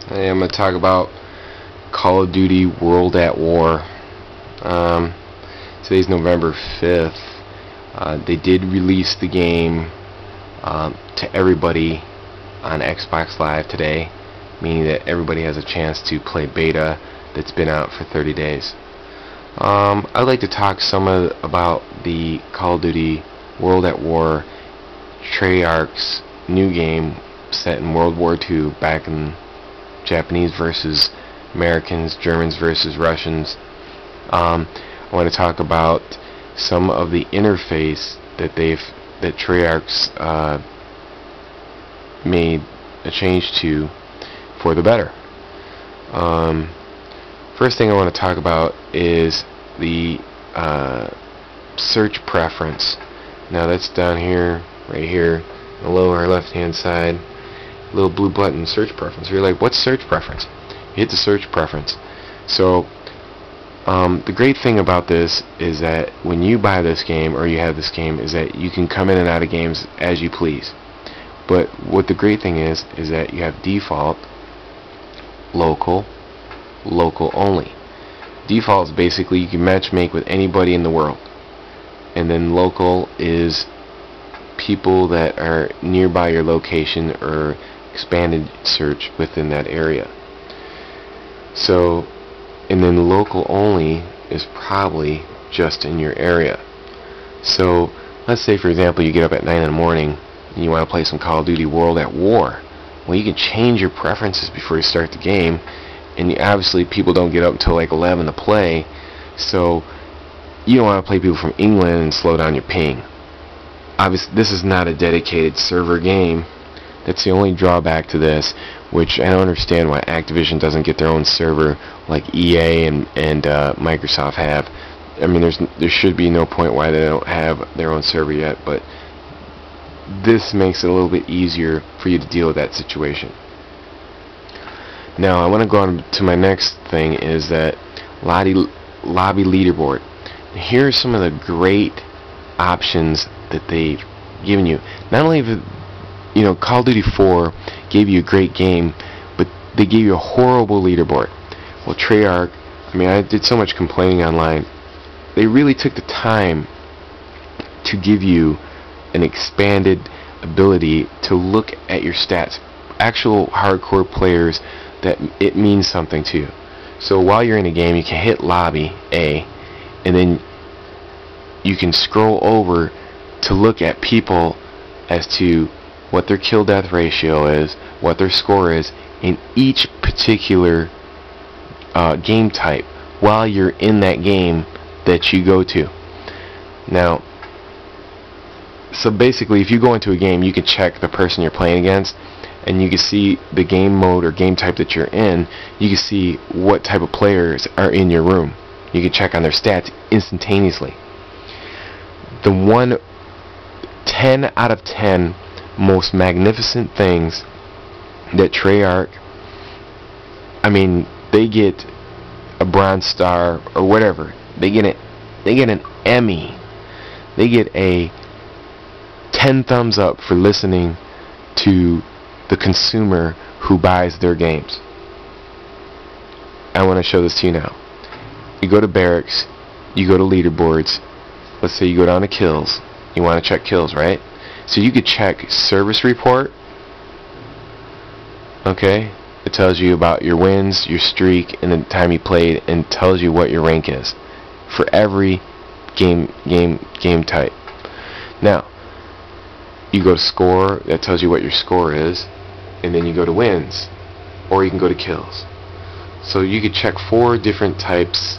Today I'm going to talk about Call of Duty World at War. Today's November 5th. They did release the game to everybody on Xbox Live today, meaning that everybody has a chance to play beta that's been out for 30 days. I'd like to talk about the Call of Duty World at War treyarch's new game set in World War II, back in Japanese versus Americans, Germans versus Russians. I want to talk about some of the interface that treyarch's made a change to for the better. First thing I want to talk about is the search preference. Now that's down here, right here, in the lower left hand side, little blue button, search preference. You're like, what's search preference? You hit the search preference. So the great thing about this is that when you buy this game, or you have this game, is that you can come in and out of games as you please. But what the great thing is that you have default, local, local only. Default is basically you can matchmake with anybody in the world, and then local is people that are nearby your location or expanded search within that area. So, and then local only is probably just in your area. So let's say, for example, you get up at 9 in the morning and you want to play some Call of Duty World at War. Well, you can change your preferences before you start the game, and obviously people don't get up until like 11 to play, so you don't want to play people from England and slow down your ping. Obviously this is not a dedicated server game. That's the only drawback to this, which I don't understand why Activision doesn't get their own server like EA and Microsoft have. I mean, there should be no point why they don't have their own server yet, but this makes it a little bit easier for you to deal with that situation. Now I want to go on to my next thing, is that lobby leaderboard. Here are some of the great options that they've given you. Not only have, Call of Duty 4 gave you a great game, but they gave you a horrible leaderboard. Well, treyarch, I did so much complaining online. They really took the time to give you an expanded ability to look at your stats. Actual hardcore players that it means something to you. So while you're in a game, you can hit lobby A, and then you can scroll over to look at people as to what their kill death ratio is, what their score is in each particular game type while you're in that game that you go to. Now, so basically, if you go into a game, you can check the person you're playing against, and you can see the game mode or game type that you're in. You can see what type of players are in your room. You can check on their stats instantaneously. The 10 out of 10 most magnificent things that treyarch, they get a bronze star or whatever. They get an Emmy. They get a 10 thumbs up for listening to the consumer who buys their games. I want to show this to you now. You go to barracks, you go to leaderboards. Let's say you go down to kills. You want to check kills, right? So you could check service report. Okay, it tells you about your wins, your streak, and the time you played, and tells you what your rank is for every game type. Now, you go to score. That tells you what your score is, and then you go to wins, or you can go to kills. So you could check 4 different types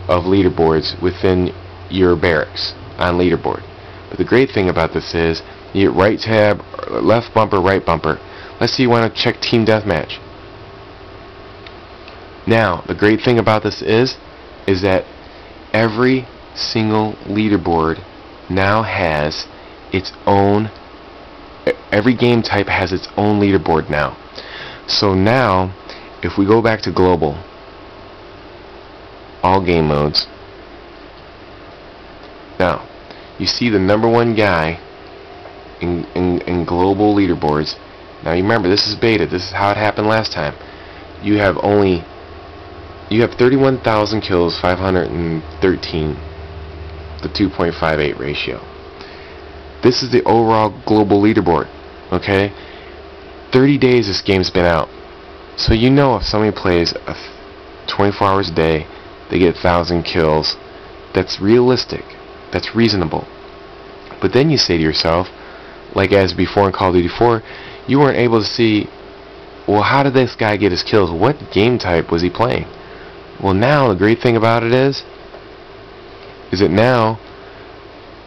of leaderboards within your barracks on leaderboard. But the great thing about this is you hit right tab, left bumper, right bumper. Let's say you want to check team deathmatch. Now, the great thing about this is that every single leaderboard now has its own, every game type has its own leaderboard now. So now, if we go back to global, all game modes, now, you see the #1 guy in global leaderboards Now you remember, this is beta. This is how it happened last time. You have 31,000 kills, 513, the 2.58 ratio. This is the overall global leaderboard. Okay, 30 days this game's been out, so you know if somebody plays 24 hours a day, they get 1,000 kills. That's realistic. That's reasonable. But then you say to yourself, like as before in Call of Duty 4, you weren't able to see, well, how did this guy get his kills? What game type was he playing? Well, now the great thing about it is that now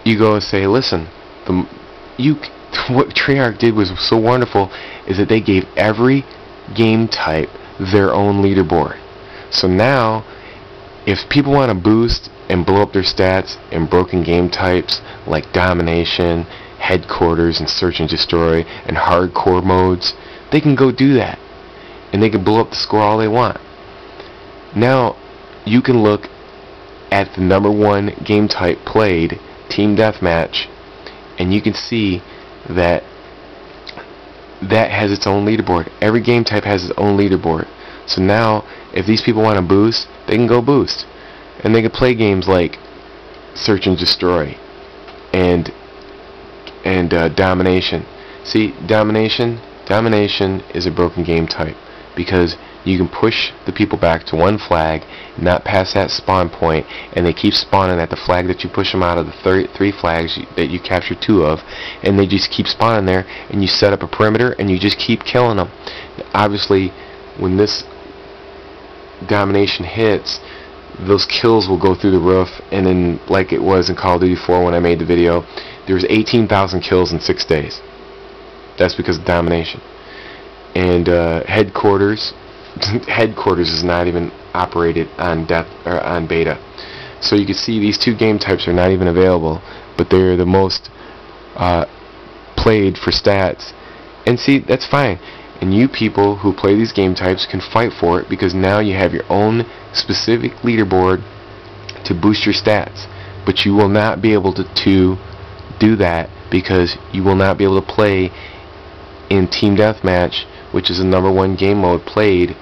you go and say, listen, what Treyarch did was so wonderful, is that they gave every game type their own leaderboard. So now, if people want to boost and blow up their stats in broken game types like Domination, Headquarters, and Search and Destroy, and hardcore modes, they can go do that, and they can blow up the score all they want. Now you can look at the #1 game type played, Team Deathmatch, and you can see that has its own leaderboard. Every game type has its own leaderboard. So now if these people want to boost, they can go boost, and they can play games like Search and Destroy and Domination. See, Domination is a broken game type because you can push the people back to one flag, not past that spawn point, and they keep spawning at the flag that you push them out of the 3 flags that you capture 2 of, and they just keep spawning there, and you set up a perimeter and you just keep killing them. Obviously, when this Domination hits, those kills will go through the roof, and then like it was in Call of Duty 4 when I made the video, there was 18,000 kills in 6 days. That's because of Domination. And Headquarters is not even operated on on beta. So you can see these 2 game types are not even available, but they're the most played for stats. And see, that's fine. And you people who play these game types can fight for it, because now you have your own specific leaderboard to boost your stats. But you will not be able to do that, because you will not be able to play in Team Deathmatch, which is the #1 game mode played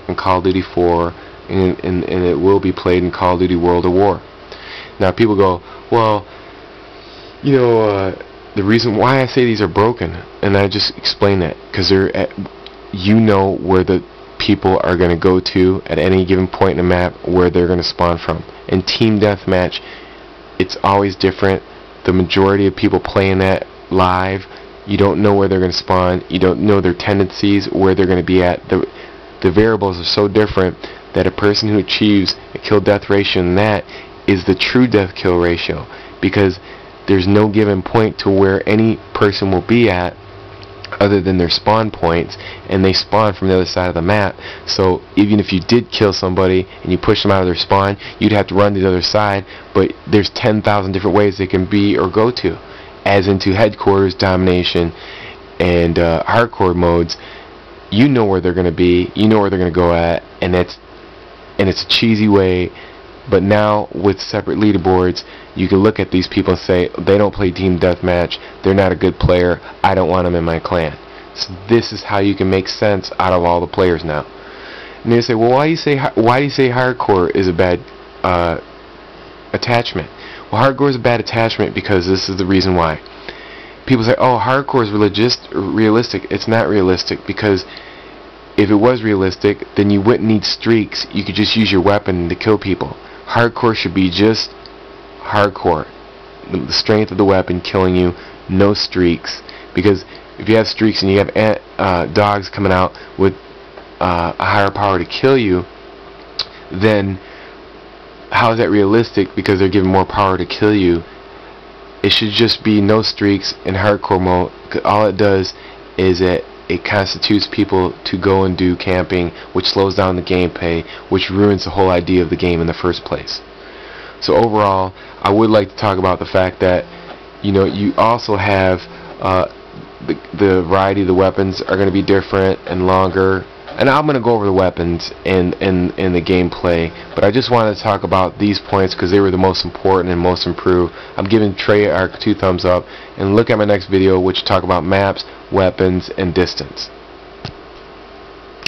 in Call of Duty 4, and it will be played in Call of Duty World of War. Now people go, well, you know, the reason why I say these are broken, and I just explain that, because you know where the people are going to go to at any given point in the map, where they're going to spawn from. In Team Deathmatch, it's always different. The majority of people playing that live, you don't know where they're going to spawn. You don't know their tendencies, where they're going to be at. The variables are so different that a person who achieves a kill-death ratio in that is the true death-kill ratio, because there's no given point to where any person will be at other than their spawn points, and they spawn from the other side of the map. So even if you did kill somebody and you push them out of their spawn, you'd have to run to the other side, but there's 10,000 different ways they can be or go to, as into Headquarters, Domination, and hardcore modes. You know where they're going to be, you know where they're going to go at, and it's a cheesy way. But now with separate leaderboards, you can look at these people and say, they don't play Team Deathmatch, they're not a good player, I don't want them in my clan. So this is how you can make sense out of all the players now. And they say, well, why do you say hardcore is a bad attachment? Well, hardcore is a bad attachment because this is the reason why. People say, oh, hardcore is realistic. It's not realistic, because if it was realistic, then you wouldn't need streaks. You could just use your weapon to kill people. Hardcore should be just hardcore. The strength of the weapon killing you, no streaks. Because if you have streaks and you have dogs coming out with a higher power to kill you, then how is that realistic? Because they're given more power to kill you. It should just be no streaks in hardcore mode. All it does is it constitutes people to go and do camping, which slows down the gameplay, which ruins the whole idea of the game in the first place. So overall, I would like to talk about the fact that, you know, you also have the variety of the weapons are going to be different and longer. And I'm going to go over the weapons in the gameplay, but I just wanted to talk about these points because they were the most important and most improved. I'm giving Treyarch 2 thumbs up, and look at my next video which talk about maps, weapons, and distance.